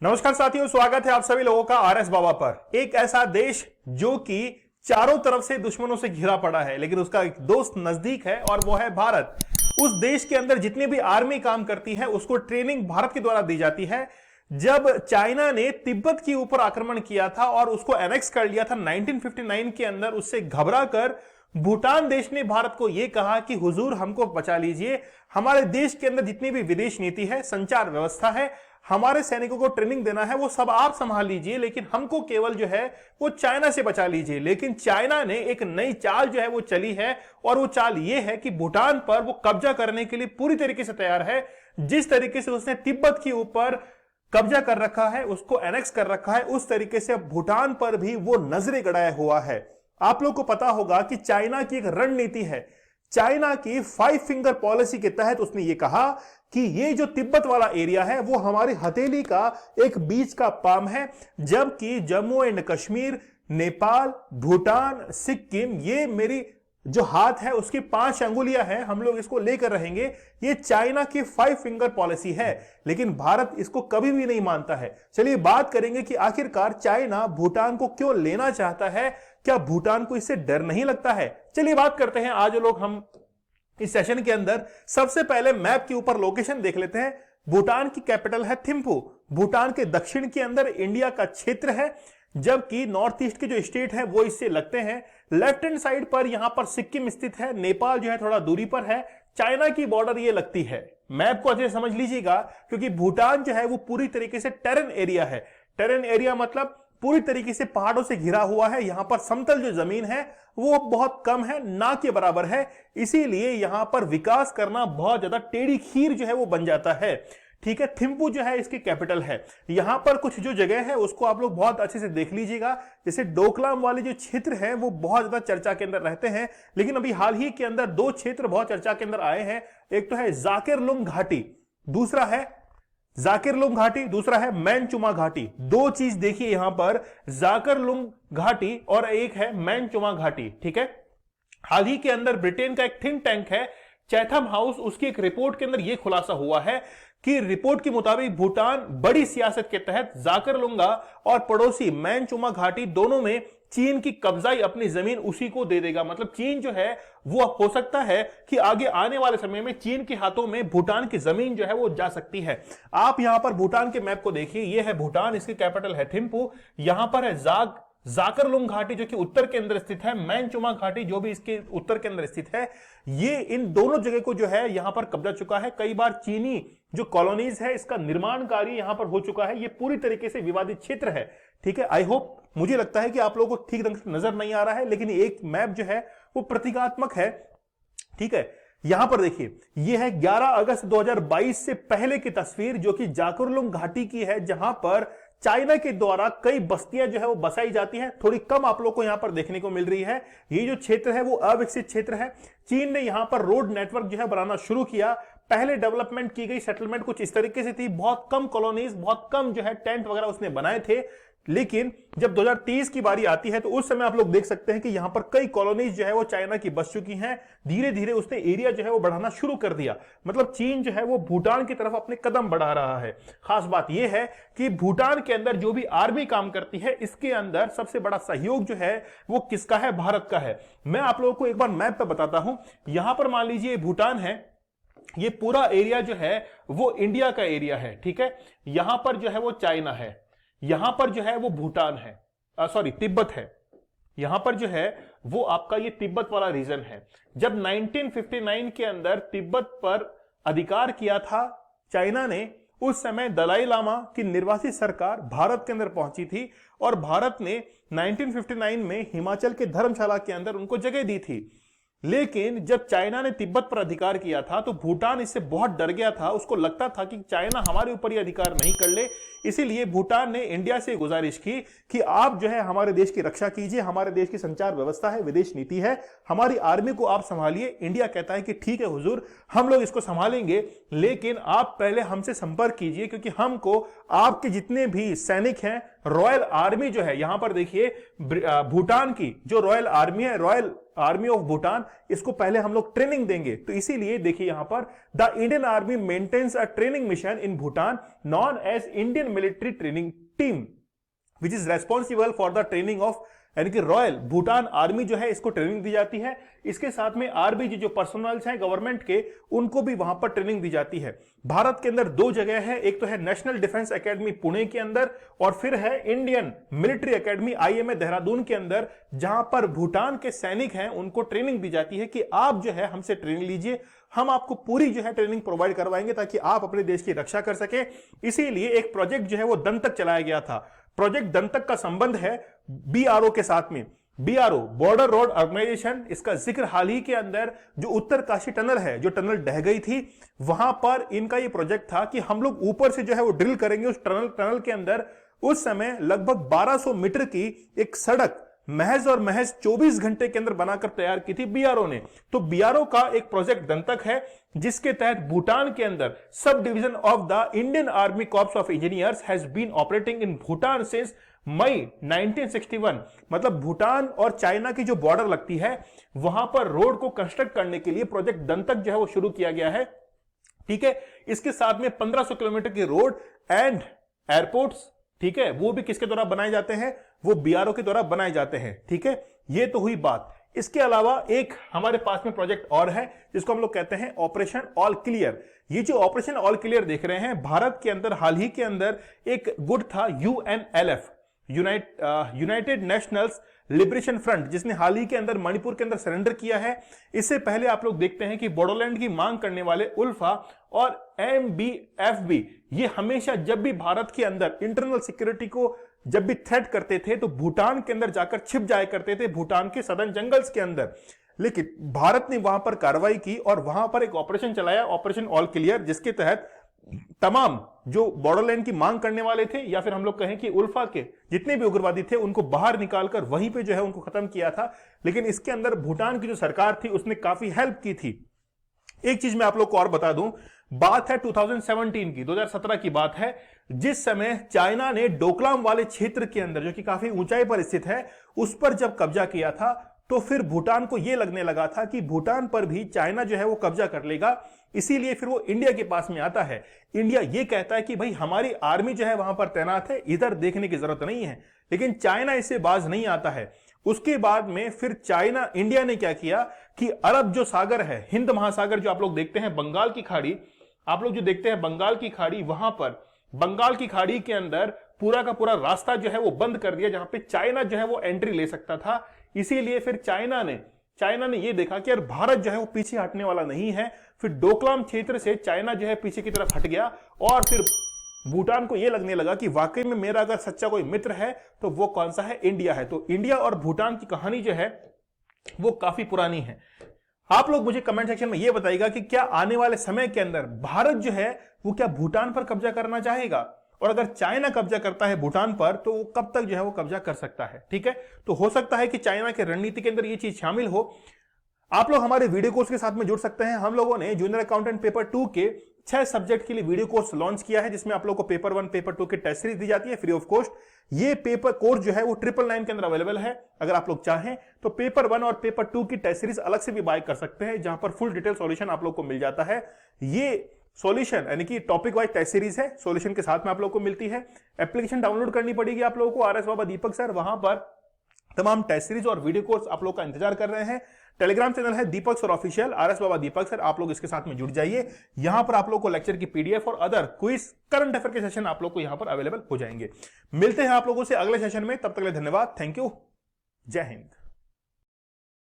नमस्कार साथियों, स्वागत है आप सभी लोगों का आरएस बाबा पर। एक ऐसा देश जो कि चारों तरफ से दुश्मनों से घिरा पड़ा है, लेकिन उसका एक दोस्त नजदीक है और वो है भारत। उस देश के अंदर जितनी भी आर्मी काम करती है उसको ट्रेनिंग भारत के द्वारा दी जाती है। जब चाइना ने तिब्बत के ऊपर आक्रमण किया था और उसको एनेक्स कर लिया था 1959 के अंदर, उससे घबरा कर भूटान देश ने भारत को यह कहा कि हुजूर हमको बचा लीजिए, हमारे देश के अंदर जितनी भी विदेश नीति है, संचार व्यवस्था है, हमारे सैनिकों को ट्रेनिंग देना है, वो सब आप संभाल लीजिए, लेकिन हमको केवल जो है वो चाइना से बचा लीजिए। लेकिन चाइना ने एक नई चाल जो है वो चली है और वो चाल ये है कि भूटान पर वो कब्जा करने के लिए पूरी तरीके से तैयार है। जिस तरीके से उसने तिब्बत के ऊपर कब्जा कर रखा है, उसको एनेक्स कर रखा है, उस तरीके से भूटान पर भी वो नजरें गड़ाया हुआ है। आप लोग को पता होगा कि चाइना की एक रणनीति है। चाइना की 5 फिंगर पॉलिसी के तहत उसने ये कहा कि ये जो तिब्बत वाला एरिया है वो हमारी हथेली का एक बीच का पाम है, जबकि जम्मू एंड कश्मीर, नेपाल, भूटान, सिक्किम, ये मेरी जो हाथ है उसकी 5 अंगुलियां हैं, हम लोग इसको लेकर रहेंगे। ये चाइना की 5 फिंगर पॉलिसी है, लेकिन भारत इसको कभी भी नहीं मानता है। चलिए बात करेंगे कि आखिरकार चाइना भूटान को क्यों लेना चाहता है, क्या भूटान को इससे डर नहीं लगता है। चलिए बात करते हैं। आज लोग हम इस सेशन के अंदर सबसे पहले मैप के ऊपर लोकेशन देख लेते हैं। भूटान की कैपिटल है थिम्पू। भूटान के दक्षिण के अंदर इंडिया का क्षेत्र है, जबकि नॉर्थ ईस्ट के जो स्टेट है वो इससे लगते हैं। लेफ्ट हैंड साइड पर यहां पर सिक्किम स्थित है, नेपाल जो है थोड़ा दूरी पर है, चाइना की बॉर्डर ये लगती है। मैप को अच्छे से समझ लीजिएगा, क्योंकि भूटान जो है वो पूरी तरीके से टेरेन एरिया है। टेरेन एरिया मतलब पूरी तरीके से पहाड़ों से घिरा हुआ है। यहां पर समतल जो जमीन है वो बहुत कम है, ना के बराबर है, इसीलिए यहां पर विकास करना बहुत ज्यादा टेढ़ी खीर जो है वो बन जाता है। ठीक है, थिम्पू जो है इसकी कैपिटल है। यहां पर कुछ जो जगह है उसको आप लोग बहुत अच्छे से देख लीजिएगा। जैसे डोकलाम वाले जो क्षेत्र हैं वो बहुत ज्यादा चर्चा के अंदर रहते हैं, लेकिन अभी हाल ही के अंदर 2 क्षेत्र बहुत चर्चा के अंदर आए हैं। एक तो है जाकिरलुंग घाटी, दूसरा है जाकिरलुंग घाटी, दूसरा है मैनचुमा घाटी। 2 चीज देखिए यहां पर, जाकिरलुंग घाटी और एक है मैनचुमा घाटी। ठीक है, हाल ही के अंदर ब्रिटेन का एक थिंक टैंक है चैथम हाउस, उसकी एक रिपोर्ट के अंदर यह खुलासा हुआ है कि रिपोर्ट के मुताबिक भूटान बड़ी सियासत के तहत जाकिरलुंगा और पड़ोसी मैनचुमा घाटी दोनों में चीन की कब्जाई अपनी जमीन उसी को दे देगा। मतलब चीन जो है वो हो सकता है कि आगे आने वाले समय में चीन के हाथों में भूटान की जमीन जो है वो जा सकती है। आप यहां पर भूटान के मैप को देखिए, ये है भूटान, इसकी कैपिटल है थिम्पू। यहां पर है जाकिरलुंग घाटी जो कि उत्तर के अंदर स्थित है, मैनचुमा घाटी जो भी इसके उत्तर के अंदर स्थित है। ये इन दोनों जगह को जो है यहां पर कब्जा चुका है। कई बार चीनी जो कॉलोनीज है इसका निर्माण कार्य यहां पर हो चुका है। ये पूरी तरीके से विवादित क्षेत्र है। ठीक है, आई होप, मुझे लगता है कि आप लोगों को ठीक ढंग से नजर नहीं आ रहा है, लेकिन एक मैप जो है वो प्रतीकात्मक है। ठीक है, यहां पर देखिए, यह है 11 अगस्त 2022 से पहले की तस्वीर, जो कि जाकिरलुंग घाटी की है, जहां पर चाइना के द्वारा कई बस्तियां जो है वो बसाई जाती हैं। थोड़ी कम आप लोग को यहां पर देखने को मिल रही है। ये जो क्षेत्र है वो अविकसित क्षेत्र है। चीन ने यहां पर रोड नेटवर्क जो है बनाना शुरू किया। पहले डेवलपमेंट की गई सेटलमेंट कुछ इस तरीके से थी, बहुत कम कॉलोनीज, बहुत कम जो है टेंट वगैरह उसने बनाए थे। लेकिन जब 2023 की बारी आती है तो उस समय आप लोग देख सकते हैं कि यहां पर कई कॉलोनीज जो है वो चाइना की बस चुकी हैं। धीरे धीरे उसने एरिया जो है वो बढ़ाना शुरू कर दिया। मतलब चीन जो है वो भूटान की तरफ अपने कदम बढ़ा रहा है। खास बात यह है कि भूटान के अंदर जो भी आर्मी काम करती है, इसके अंदर सबसे बड़ा सहयोग जो है वो किसका है? भारत का है। मैं आप लोगों को एक बार मैप पे बताता हूं। यहां पर मान लीजिए भूटान है, ये पूरा एरिया जो है वो इंडिया का एरिया है। ठीक है, यहां पर जो है वो चाइना है, यहां पर जो है वो भूटान है, सॉरी तिब्बत है। यहां पर जो है वो आपका ये तिब्बत वाला रीजन है। जब 1959 के अंदर तिब्बत पर अधिकार किया था चाइना ने, उस समय दलाई लामा की निर्वासित सरकार भारत के अंदर पहुंची थी और भारत ने 1959 में हिमाचल के धर्मशाला के अंदर उनको जगह दी थी। लेकिन जब चाइना ने तिब्बत पर अधिकार किया था तो भूटान इससे बहुत डर गया था। उसको लगता था कि चाइना हमारे ऊपर ये अधिकार नहीं कर ले, इसीलिए भूटान ने इंडिया से गुजारिश की कि आप जो है हमारे देश की रक्षा कीजिए, हमारे देश की संचार व्यवस्था है, विदेश नीति है, हमारी आर्मी को आप संभालिए। इंडिया कहता है कि ठीक है हुजूर, हम लोग इसको संभालेंगे, लेकिन आप पहले हमसे संपर्क कीजिए, क्योंकि हमको आपके जितने भी सैनिक हैं रॉयल आर्मी जो है, यहां पर देखिए भूटान की जो रॉयल आर्मी है, रॉयल आर्मी ऑफ भूटान, इसको पहले हम लोग ट्रेनिंग देंगे। तो इसीलिए देखिए यहां पर the Indian army maintains a training mission in Bhutan known as Indian military training team which is responsible for the training of, यानी कि रॉयल भूटान आर्मी जो है इसको ट्रेनिंग दी जाती है। इसके साथ में आरबीजी जो पर्सनल्स हैं गवर्नमेंट के, उनको भी वहां पर ट्रेनिंग दी जाती है। भारत के अंदर दो जगह है, एक तो है नेशनल डिफेंस एकेडमी पुणे के अंदर, और फिर है Indian military academy IMA Dehradun के अंदर, जहां पर भूटान के सैनिक हैं उनको ट्रेनिंग दी जाती है कि आप जो है हमसे ट्रेनिंग लीजिए, हम आपको पूरी जो है ट्रेनिंग प्रोवाइड करवाएंगे ताकि आप अपने देश की रक्षा कर सके। इसीलिए एक प्रोजेक्ट जो है वो दंतक चलाया गया था। प्रोजेक्ट दंतक का संबंध है बीआरओ के साथ में। बीआरओ बॉर्डर रोड ऑर्गेनाइजेशन, इसका जिक्र हाल ही के अंदर जो उत्तरकाशी टनल है, जो टनल ढह गई थी, वहां पर इनका ये प्रोजेक्ट था कि हम लोग ऊपर से जो है वो ड्रिल करेंगे उस टनल के अंदर। उस समय लगभग 1200 मीटर की एक सड़क महज और महज 24 घंटे के अंदर बनाकर तैयार की थी बीआरओ ने। तो बीआरओ का एक प्रोजेक्ट दंतक है, जिसके तहत भूटान के अंदर sub division of the Indian army corps of engineers has been operating in Bhutan since May 1961। मतलब भूटान और चाइना की जो बॉर्डर लगती है, वहां पर रोड को कंस्ट्रक्ट करने के लिए प्रोजेक्ट दंतक जो है वो शुरू किया गया है। ठीक है, इसके साथ में 1500 किलोमीटर की रोड एंड एयरपोर्ट्स, ठीक है, वो भी किसके द्वारा बनाए जाते हैं, वो बीआरओ के द्वारा बनाए जाते हैं। ठीक है, ये तो हुई बात। इसके अलावा एक हमारे पास में प्रोजेक्ट और है जिसको हम लोग कहते हैं ऑपरेशन ऑल क्लियर। ये जो ऑपरेशन ऑल क्लियर देख रहे हैं, भारत के अंदर हाल ही के अंदर एक गुट था UNLF, United nationals liberation front, जिसने हाल ही के अंदर मणिपुर के अंदर सरेंडर किया है। इससे पहले आप लोग देखते हैं कि बोडोलैंड की मांग करने वाले उल्फा और एमबीएफबी, ये हमेशा जब भी भारत के अंदर इंटरनल सिक्योरिटी को जब भी थ्रेट करते थे तो भूटान के अंदर जाकर छिप जाया करते थे, भूटान के सदर्न जंगल्स के अंदर। लेकिन भारत ने वहां पर कार्रवाई की और वहां पर एक ऑपरेशन चलाया, ऑपरेशन ऑल क्लियर, जिसके तहत तमाम जो बॉर्डरलैंड की मांग करने वाले थे, या फिर हम लोग कहें कि उल्फा के जितने भी उग्रवादी थे, उनको बाहर निकालकर वहीं पे जो है उनको खत्म किया था। लेकिन इसके अंदर भूटान की जो सरकार थी उसने काफी हेल्प की थी। एक चीज मैं आप लोग को और बता दूं, बात है 2017 की, 2017 की बात है, जिस समय चाइना ने डोकलाम वाले क्षेत्र के अंदर, जो कि काफी ऊंचाई पर स्थित है, उस पर जब कब्जा किया था, तो फिर भूटान को यह लगने लगा था कि भूटान पर भी चाइना जो है वो कब्जा कर लेगा। इसीलिए फिर वो इंडिया के पास में आता है। इंडिया ये कहता है कि भाई हमारी आर्मी जो है वहां पर तैनात है, इधर देखने की जरूरत नहीं है। लेकिन चाइना इससे बाज नहीं आता है। उसके बाद में फिर चाइना, इंडिया ने क्या किया कि अरब जो सागर है, हिंद महासागर जो आप लोग देखते हैं, बंगाल की खाड़ी, आप लोग जो देखते हैं बंगाल की खाड़ी, वहां पर बंगाल की खाड़ी के अंदर पूरा का पूरा रास्ता जो है वो बंद कर दिया, जहां पे चाइना जो है वो एंट्री ले सकता था। इसीलिए फिर चाइना ने ये देखा कि यार भारत जो है वो पीछे हटने वाला नहीं है। फिर डोकलाम क्षेत्र से चाइना जो है पीछे की तरफ हट गया और फिर भूटान को यह लगने लगा कि वाकई में मेरा अगर सच्चा कोई मित्र है तो वो कौन सा है, इंडिया है। तो इंडिया और भूटान की कहानी जो है वो काफी पुरानी है। आप लोग मुझे कमेंट सेक्शन में यह बताइएगा कि क्या आने वाले समय के अंदर भारत जो है वो क्या भूटान पर कब्जा करना चाहेगा, और अगर चाइना कब्जा करता है भूटान पर तो वो कब तक जो है वो कब्जा कर सकता है। ठीक है, तो हो सकता है कि चाइना के रणनीति के अंदर ये चीज शामिल हो। आप लोग हमारे वीडियो कोर्स के साथ में जुड़ सकते हैं। हम लोगों ने जूनियर अकाउंटेंट पेपर 2 के 6 सब्जेक्ट के लिए वीडियो कोर्स लॉन्च किया है, जिसमें आप लोग को पेपर 1 पेपर 2 की टेस्ट सीरीज दी जाती है फ्री ऑफ कॉस्ट। ये पेपर कोर्स जो है वो 999 के अंदर अवेलेबल है। अगर आप लोग चाहें तो पेपर 1 और पेपर 2 की टेस्ट सीरीज अलग से भी बाय कर सकते हैं, जहां पर फुल डिटेल सॉल्यूशन आप लोग को मिल जाता है। ये सॉल्यूशन यानी कि टॉपिक वाइज टेस्ट सीरीज है, सॉल्यूशन के साथ में आप लोग को मिलती है। एप्लीकेशन डाउनलोड करनी पड़ेगी आप लोगों को, आरएस बाबा दीपक सर, वहां पर तमाम टेस्ट सीरीज और वीडियो कोर्स आप लोग का इंतजार कर रहे हैं। टेलीग्राम चैनल है दीपक सर ऑफिशियल, आरएस बाबा दीपक सर, आप लोग इसके साथ में जुड़ जाइए। यहां पर आप लोग को लेक्चर की पीडीएफ और अदर क्विज, करंट अफेयर के सेशन आप लोग को यहां पर अवेलेबल हो जाएंगे। मिलते हैं आप लोगों से अगले सेशन में, तब तक के लिए धन्यवाद, थैंक यू, जय हिंद।